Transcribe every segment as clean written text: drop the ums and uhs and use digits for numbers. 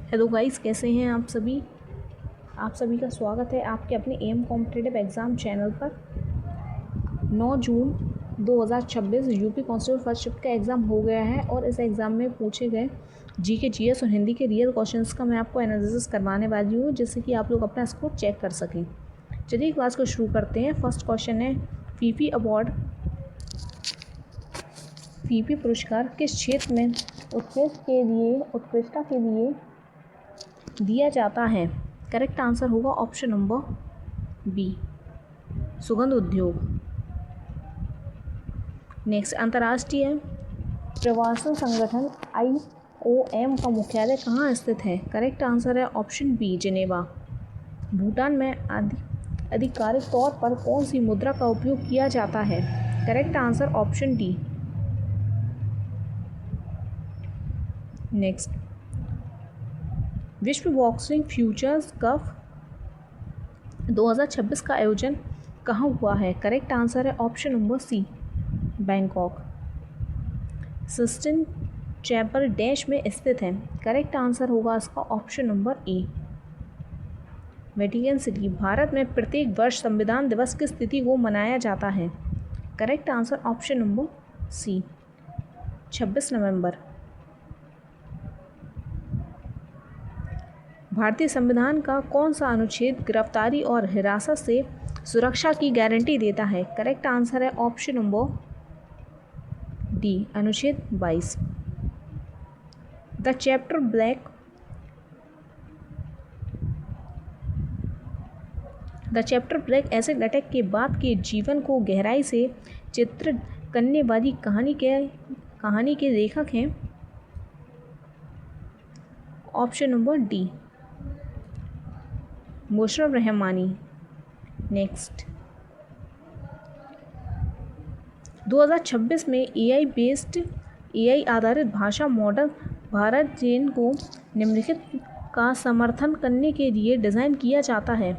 Hello guys, कैसे हैं आप सभी। आप सभी का स्वागत है आपके अपने एम कॉम्पिटिटिव एग्ज़ाम चैनल पर। 9 जून 2026 यूपी कांस्टेबल फर्स्ट शिफ्ट का एग्ज़ाम हो गया है और इस एग्ज़ाम में पूछे गए जीके, जीएस और हिंदी के रियल क्वेश्चंस का मैं आपको एनालिसिस करवाने वाली हूँ, जिससे कि आप लोग अपना स्कोर चेक कर सकें। चलिए क्लास को शुरू करते हैं। फर्स्ट क्वेश्चन है, फीफी अवार्ड, फीफी पुरस्कार किस क्षेत्र में उत्कृष्टता के लिए दिया जाता है। करेक्ट आंसर होगा ऑप्शन नंबर बी, सुगंध उद्योग। नेक्स्ट, अंतर्राष्ट्रीय प्रवासन संगठन IOM का मुख्यालय कहाँ स्थित है। करेक्ट आंसर है ऑप्शन बी, जिनेवा। भूटान में आधिकारिक तौर पर कौन सी मुद्रा का उपयोग किया जाता है। Correct answer option D. Next, विश्व बॉक्सिंग फ्यूचर्स कप 2026 का आयोजन कहाँ हुआ है। करेक्ट आंसर है option number C, Bangkok. Sistine Chapel dash में स्थित है। करेक्ट आंसर होगा इसका option number A, Vatican City. भारत में प्रत्येक वर्ष संविधान दिवस किस तिथि को मनाया जाता है। Correct answer option number C, 26 नवंबर। भारतीय संविधान का कौन सा अनुच्छेद गिरफ्तारी और हिरासत से सुरक्षा की गारंटी देता है। करेक्ट आंसर है ऑप्शन नंबर डी, अनुच्छेद 22। The chapter black acid attack के बाद के जीवन को गहराई से चित्रित करने वाली कहानी के लेखक हैं। Option number D, Musharraf Rahmani. Next, 2026 में AI आधारित भाषा मॉडल भारत चीन को निम्नलिखित का समर्थन करने के लिए डिज़ाइन किया जाता है।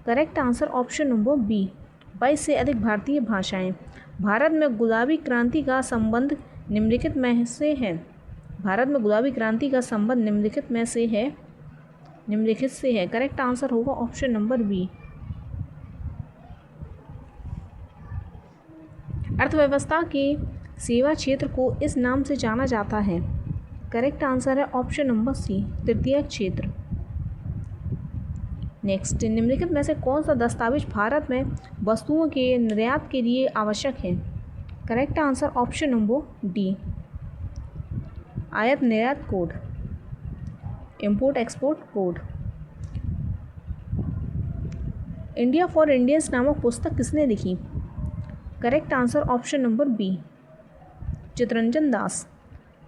Correct answer option number B, 22 से अधिक भारतीय भाषाएं। भारत में गुलाबी क्रांति का संबंध निम्नलिखित में से है। भारत में गुलाबी क्रांति का संबंध निम्नलिखित से है। करेक्ट आंसर होगा ऑप्शन नंबर बी। अर्थव्यवस्था के सेवा क्षेत्र को इस नाम से जाना जाता है। करेक्ट आंसर है ऑप्शन नंबर सी, तृतीयक क्षेत्र। नेक्स्ट, निम्नलिखित में से कौन सा दस्तावेज भारत में वस्तुओं के निर्यात के लिए आवश्यक है। Correct answer option number D, आयात निर्यात code, import export code. India for Indians नामक पुस्तक किसने लिखी। Correct answer option number B, Chittaranjan Das.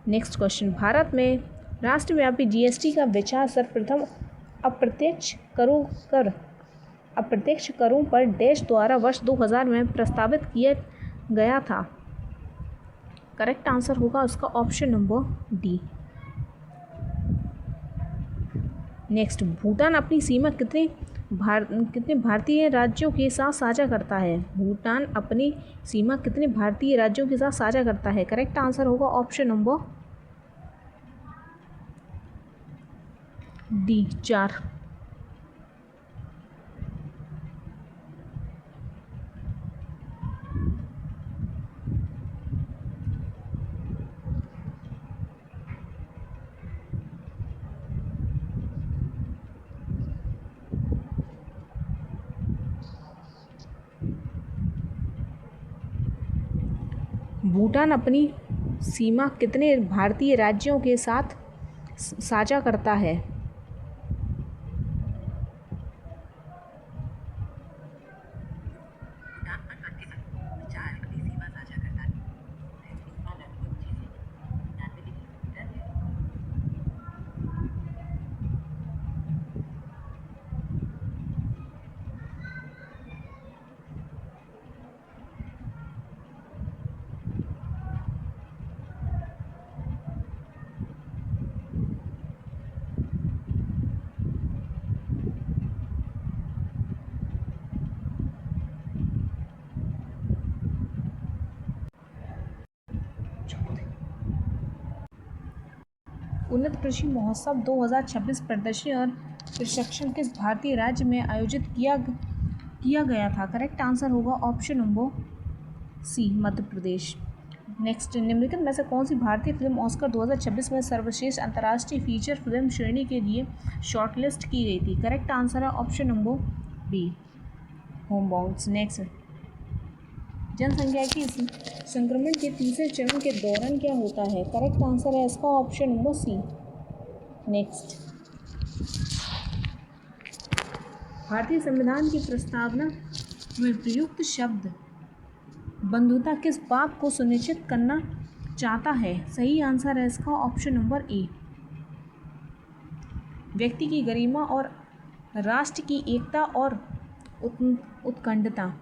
Next question, भारत में राष्ट्रव्यापी GST का विचार सर्वप्रथम अप्रत्यक्ष करों पर डैश द्वारा वर्ष 2000 में प्रस्तावित किया गया था। करेक्ट आंसर होगा उसका option number D. Next, Bhutan अपनी सीमा कितने भारतीय राज्यों के साथ साझा करता है। भूटान अपनी सीमा कितने भारतीय राज्यों के साथ साझा करता है। करेक्ट आंसर होगा ऑप्शन नंबर डी, 4। भूटान अपनी सीमा कितने भारतीय राज्यों के साथ साझा करता है। उन्नत कृषि महोत्सव 2026 प्रदर्शनी और प्रशिक्षण किस भारतीय राज्य में आयोजित किया गया था? करेक्ट आंसर होगा ऑप्शन नंबर सी, मध्य प्रदेश। नेक्स्ट, निम्नलिखित में से कौन सी भारतीय फिल्म ऑस्कर 2026 में सर्वश्रेष्ठ अंतर्राष्ट्रीय फीचर फिल्म श्रेणी के लिए शॉर्टलिस्ट की गई थी? करेक्ट आंसर है ऑप्शन नंबर बी, होमबाउंड्स। नेक्स्ट, जनसंख्या की संक्रमण के तीसरे चरण के दौरान क्या होता है? करेक्ट आंसर है इसका ऑप्शन नंबर सी। नेक्स्ट, भारतीय संविधान की प्रस्तावना में प्रयुक्त शब्द बंधुता किस बात को सुनिश्चित करना चाहता है? सही आंसर है इसका ऑप्शन नंबर ए, व्यक्ति की गरिमा और राष्ट्र की एकता और उत्खंडता।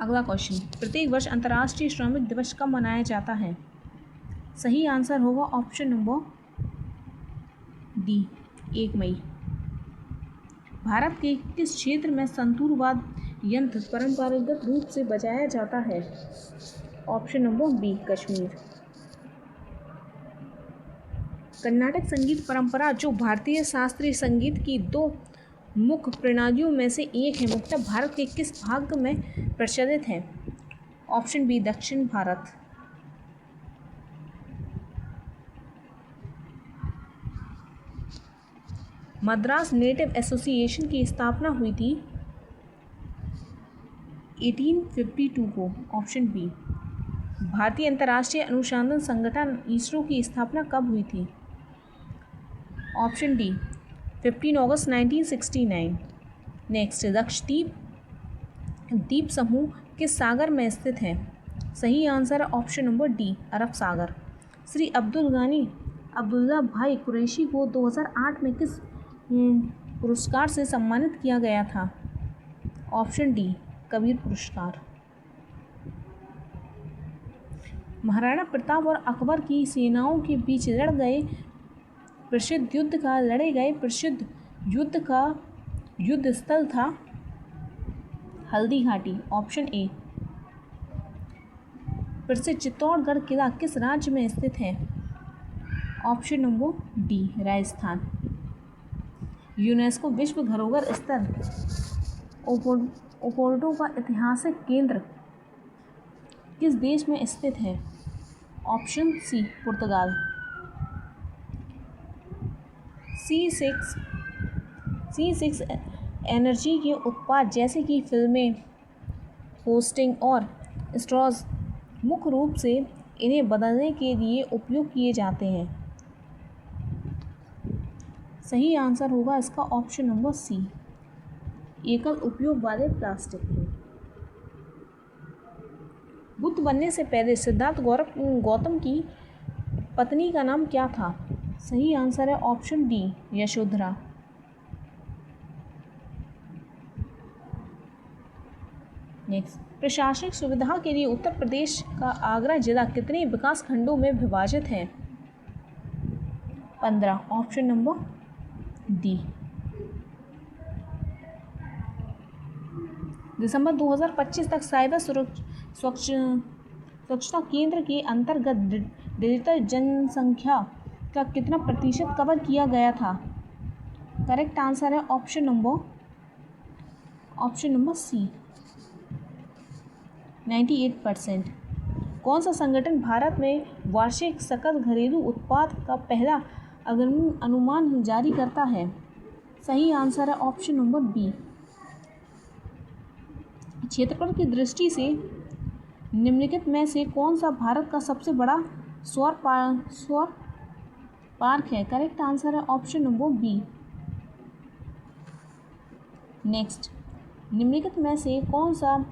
अगला क्वेश्चन, प्रत्येक वर्ष अंतर्राष्ट्रीय श्रमिक दिवस कब मनाया जाता है? सही आंसर होगा ऑप्शन नंबर डी, 1 मई। भारत के किस क्षेत्र में संतूरवाद यंत्र परंपरागत रूप से बजाया जाता है? Option number B, Kashmir. Carnatic संगीत परंपरा जो भारतीय शास्त्रीय संगीत की 2 मुख्य प्रणालियों में से एक है, मुख्यतः भारत के किस भाग में प्रचलित है? ऑप्शन बी, दक्षिण भारत। मद्रास नेटिव एसोसिएशन की स्थापना हुई थी 1852 को। Option B. भारतीय अंतर्राष्ट्रीय अनुसंधान संगठन इसरो की स्थापना कब हुई थी? ऑप्शन डी, 15 अगस्त 1969। नेक्स्ट, लक्षद्वीप द्वीप समूह किस सागर में स्थित है? सही आंसर है ऑप्शन नंबर डी, अरब सागर। श्री अब्दुल गानी अब्दुल्ला भाई कुरैशी को 2008 में किस पुरस्कार से सम्मानित किया गया था? ऑप्शन डी, कबीर पुरस्कार। महाराणा प्रताप और अकबर की सेनाओं के बीच लड़े गए प्रसिद्ध युद्ध का युद्ध स्थल था हल्दी घाटी। Option A. प्रसिद्ध चित्तौड़गढ़ किला किस राज्य में स्थित है? Option number D, Rajasthan. UNESCO विश्व धरोहर स्थल ओपोर्टो का ऐतिहासिक केंद्र किस देश में स्थित है? ऑप्शन सी, पुर्तगाल। C6 एनर्जी के उत्पाद जैसे कि फिल्में, होस्टिंग और स्ट्रॉज मुख्य रूप से इन्हें बदलने के लिए उपयोग किए जाते हैं। सही आंसर होगा इसका ऑप्शन नंबर सी, एकल उपयोग वाले प्लास्टिक के। बुद्ध बनने से पहले सिद्धार्थ गौतम की पत्नी का नाम क्या था? सही आंसर है ऑप्शन डी, यशोधरा। नेक्स्ट, प्रशासनिक सुविधा के लिए उत्तर प्रदेश का आगरा जिला कितने विकास खंडों में विभाजित है? 15। Option number D. दिसंबर 2025 तक साइबर स्वच्छता केंद्र के अंतर्गत डिजिटल जनसंख्या का कितना प्रतिशत कवर किया गया था? करेक्ट आंसर है ऑप्शन नंबर सी, 98%। कौन सा संगठन भारत में वार्षिक सकल घरेलू उत्पाद का पहला अनुमान जारी करता है? सही आंसर है ऑप्शन नंबर बी। क्षेत्रफल की दृष्टि से निम्नलिखित में से कौन सा भारत का सबसे बड़ा सौर पार्क है? करेक्ट आंसर है ऑप्शन नंबर बी। नेक्स्ट, निम्नलिखित में से कौन सा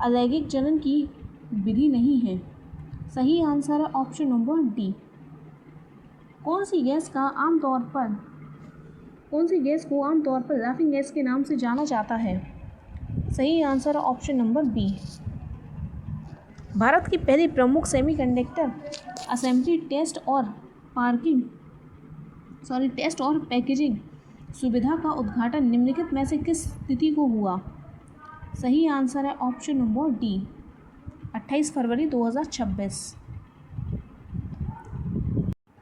अलैंगिक जनन की विधि नहीं है? सही आंसर है ऑप्शन नंबर डी। कौन सी गैस को आमतौर पर लाफिंग गैस के नाम से जाना जाता है? सही आंसर है ऑप्शन नंबर बी। भारत की पहली प्रमुख सेमीकंडक्टर असेंबली टेस्ट और पैकेजिंग सुविधा का उद्घाटन निम्नलिखित में से किस तिथि को हुआ? सही आंसर है ऑप्शन नंबर डी, 28 फरवरी 2026।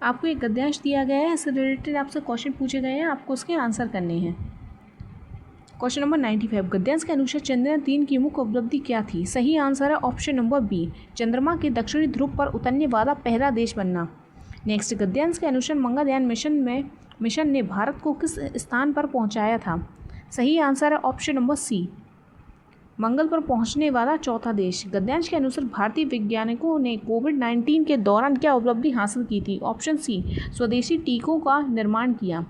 आपको एक गद्यांश दिया गया है, इससे रिलेटेड आपसे क्वेश्चन पूछे गए हैं, आपको उसके आंसर करने हैं। क्वेश्चन नंबर 95, गद्यांश के अनुसार चंद्रयान 3 की मुख्य उपलब्धि क्या थी? सही आंसर है ऑप्शन नंबर बी, चंद्रमा के दक्षिणी ध्रुव पर उतरने वाला पहला देश बनना। नेक्स्ट, गद्यांश के अनुसार मंगलयान मिशन ने भारत को किस स्थान पर पहुंचाया था? सही आंसर है ऑप्शन नंबर सी, मंगल पर पहुंचने वाला चौथा देश। गद्यांश के अनुसार भारतीय वैज्ञानिकों ने कोविड-19 के दौरान क्या उपलब्धि हासिल की थी? ऑप्शन सी, स्वदेशी टीकों का निर्माण किया।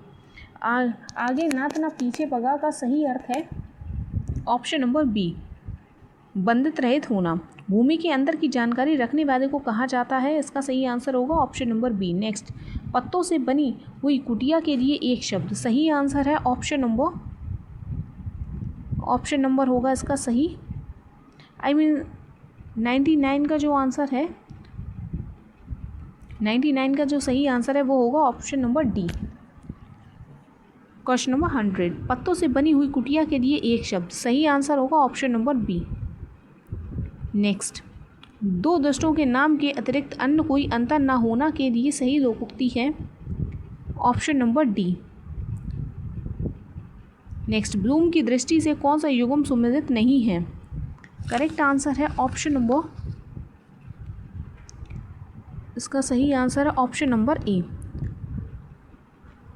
आगे नाथ ना पीछे पगा का सही अर्थ है ऑप्शन नंबर बी, बंधित रहित होना। भूमि के अंदर की जानकारी रखने वाले को कहा जाता है, इसका सही आंसर होगा ऑप्शन नंबर बी। नेक्स्ट, पत्तों से बनी हुई कुटिया के लिए एक शब्द। सही आंसर है ऑप्शन नंबर होगा इसका सही, 99 का जो आंसर है, 99 का जो सही आंसर है वो होगा option number D. Question number 100, पत्तों से बनी हुई कुटिया के लिए एक शब्द। सही आंसर होगा ऑप्शन नंबर बी। नेक्स्ट, दो दुष्टों के नाम के अतिरिक्त अन्य कोई अंतर न होना के लिए सही लोकोक्ति है option number D. Next, Bloom की दृष्टि से कौन सा युग्म सुमेलित नहीं है? करेक्ट आंसर है ऑप्शन नंबर, इसका सही आंसर है ऑप्शन नंबर ए।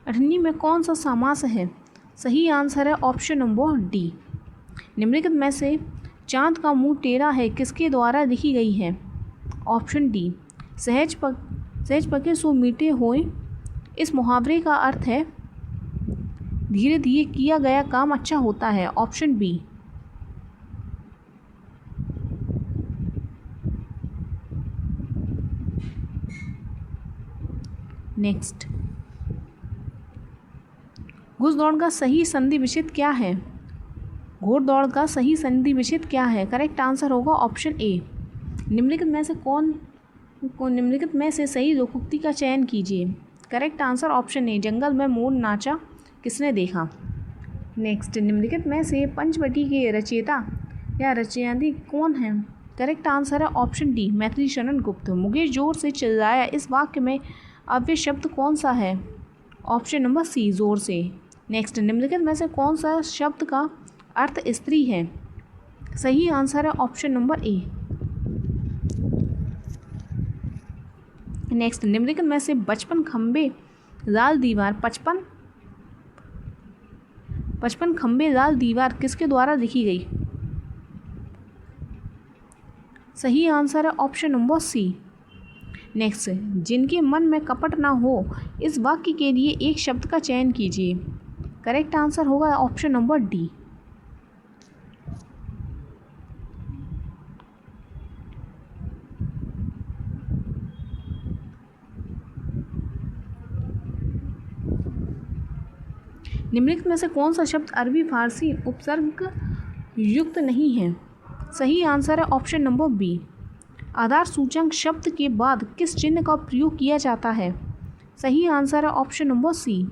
अठन्नी में कौन सा समास है? सही आंसर है ऑप्शन नंबर डी। निम्नलिखित में से चांद का मुंह टेढ़ा है किसके द्वारा लिखी गई है? ऑप्शन डी, सहज पके सो मीठे होए। इस मुहावरे का अर्थ है धीरे धीरे किया गया काम अच्छा होता है। Option B. नेक्स्ट, घुड़दौड़ का सही संधि विच्छेद क्या है? घोड़दौड़ का सही संधि विच्छेद क्या है? करेक्ट आंसर होगा ऑप्शन ए। निम्नलिखित में से सही लोकोक्ति का चयन कीजिए। करेक्ट आंसर ऑप्शन ए, जंगल में मोर नाचा किसने देखा। नेक्स्ट, निम्नलिखित में से पंचवटी के रचयिता या रचयित्री कौन है? करेक्ट आंसर है ऑप्शन डी, मैथिली शरण गुप्त। मुकेश जोर से चिल्लाया, इस वाक्य में अव्यय शब्द कौन सा है? ऑप्शन नंबर सी, जोर से। नेक्स्ट, निम्नलिखित में से कौन सा शब्द का अर्थ स्त्री है? सही आंसर है ऑप्शन नंबर ए। नेक्स्ट, निम्नलिखित में से 55 खंबे लाल दीवार 55 खंबे लाल दीवार किसके द्वारा लिखी गई? सही आंसर है ऑप्शन नंबर सी। नेक्स्ट, जिनके मन में कपट ना हो, इस वाक्य के लिए एक शब्द का चयन कीजिए। करेक्ट आंसर होगा ऑप्शन नंबर डी। निम्नलिखित में से कौन सा शब्द अरबी फारसी उपसर्ग युक्त नहीं है? सही आंसर है ऑप्शन नंबर बी। आधार सूचक शब्द के बाद किस चिन्ह का प्रयोग किया जाता है? सही आंसर है ऑप्शन नंबर सी।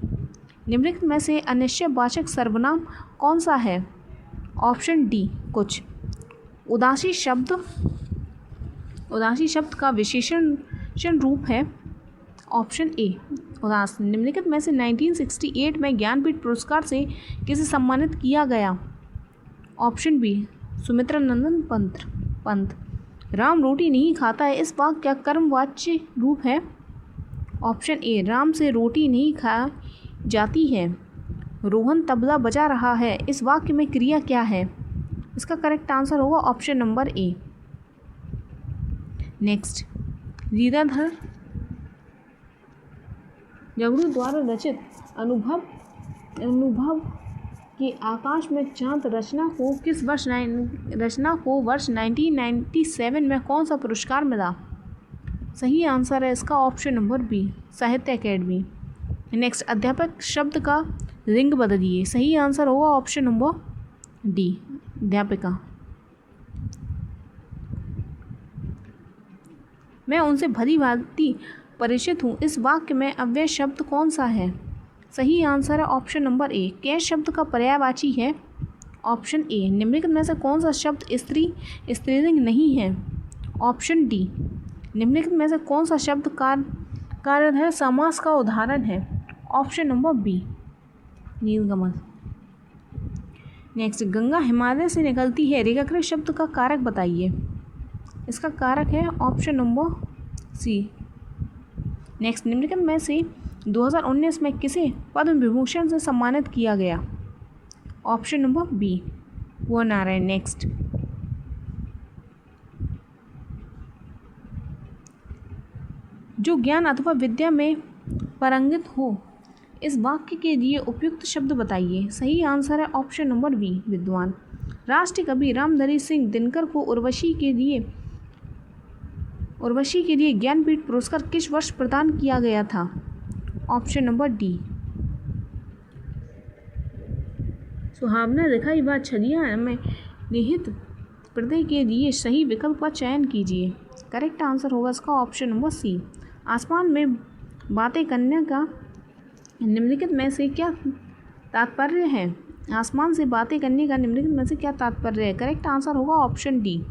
निम्नलिखित में से अनिश्चयवाचक सर्वनाम कौन सा है? ऑप्शन डी, कुछ। उदासी शब्द का विशेषण रूप है ऑप्शन ए, उदास। निम्नलिखित में से 1968 में ज्ञानपीठ पुरस्कार से किसे सम्मानित किया गया? ऑप्शन बी, सुमित्रा नंदन पंत। राम रोटी नहीं खाता है, इस वाक्य का कर्मवाच्य रूप है? ऑप्शन ए, राम से रोटी नहीं खा जाती है। रोहन तबला बजा रहा है, इस वाक्य में क्रिया क्या है? इसका करेक्ट आंसर होगा option number A. Next, Leeladhar Jhagdu द्वारा रचित अनुभव के आकाश में चांद रचना को वर्ष 1997 में कौन सा पुरस्कार मिला? सही आंसर है इसका ऑप्शन नंबर बी, साहित्य अकेडमी। नेक्स्ट, अध्यापक शब्द का लिंग बदलिए। सही आंसर होगा ऑप्शन नंबर डी, अध्यापिका। मैं उनसे भली भांति परिचित हूँ, इस वाक्य में अव्यय शब्द कौन सा है? सही आंसर है ऑप्शन नंबर ए, कैश शब्द का पर्यायवाची है? Option A. निम्नलिखित में से कौन सा शब्द स्त्रीलिंग नहीं है? Option D. निम्नलिखित में से कौन सा शब्द कार्यधय समास का उदाहरण है? ऑप्शन नंबर बी, नीलकमल। नेक्स्ट, गंगा हिमालय से निकलती है, रेखाकृत शब्द का कारक बताइए। इसका कारक है ऑप्शन नंबर सी। नेक्स्ट, निम्नलिखित में से 2019 में किसे पद्म विभूषण से सम्मानित किया गया? ऑप्शन नंबर बी, वो नारायण। नेक्स्ट, जो ज्ञान अथवा विद्या में पारंगत हो, इस वाक्य के लिए उपयुक्त शब्द बताइए। सही आंसर है ऑप्शन नंबर बी, विद्वान। राष्ट्रीय कवि रामधारी सिंह दिनकर को उर्वशी के लिए ज्ञानपीठ पुरस्कार किस वर्ष प्रदान किया गया था? Option number D. सुहावना दिखाई व छदियाँ में निहित प्रत्यय के लिए सही विकल्प का चयन कीजिए। करेक्ट आंसर होगा इसका ऑप्शन नंबर सी। आसमान में बातें करने का निम्नलिखित में से क्या तात्पर्य है? आसमान से बातें करने का निम्नलिखित में से क्या तात्पर्य है? करेक्ट आंसर होगा ऑप्शन डी।